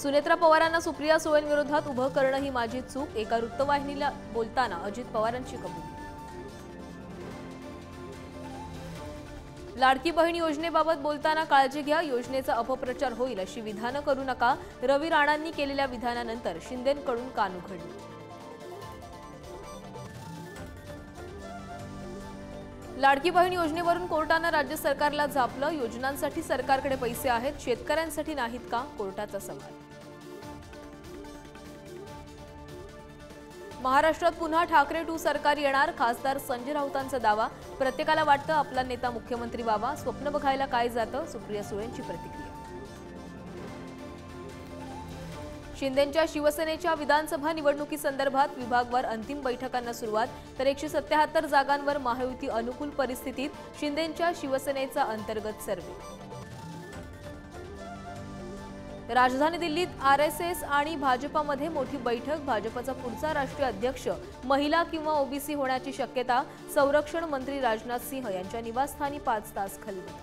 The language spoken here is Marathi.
सुनेत्रा पवारांना सुप्रिया सुळेंविरोधात उभं करणं ही माझी चूक, एका वृत्तवाहिनीला बोलताना अजित पवारांची कबुली। लाडकी बहीण योजनेबाबत बोलताना काळजी घ्या, योजनेचा अपप्रचार होईल अशी विधानं करू नका। रवी राणांनी केलेल्या विधानानंतर शिंदेंकडून कान उघडले। लाडकी बहीण योजनेवरून कोर्टानं राज्य सरकारला झापलं, योजनांसाठी सरकारकडे पैसे आहेत, शेतकऱ्यांसाठी नाहीत का, कोर्टाचा सवाल। महाराष्ट्रात पुन्हा ठाकरे 2 सरकार येणार, खासदार संजय राऊतांचा दावा। प्रत्येकाला वाटतं आपला नेता मुख्यमंत्री व्हावा, स्वप्न बघायला काय जातं, सुप्रिया सुळेंची प्रतिक्रिया। शिंदेंच्या शिवसेनेच्या विधानसभा निवडणुकीसंदर्भात विभागवार अंतिम बैठकांना सुरुवात, तर 177 जागांवर महायुती अनुकूल परिस्थितीत, शिंदेंच्या शिवसेनेचा अंतर्गत सर्वे। राजधानी दिल्लीत आरएसएस आणि भाजपामध्ये मोठी बैठक, भाजपचा पुढचा राष्ट्रीय अध्यक्ष महिला किंवा ओबीसी होण्याची शक्यता, संरक्षण मंत्री राजनाथ सिंह यांच्या निवासस्थानी 5 तास खलबत।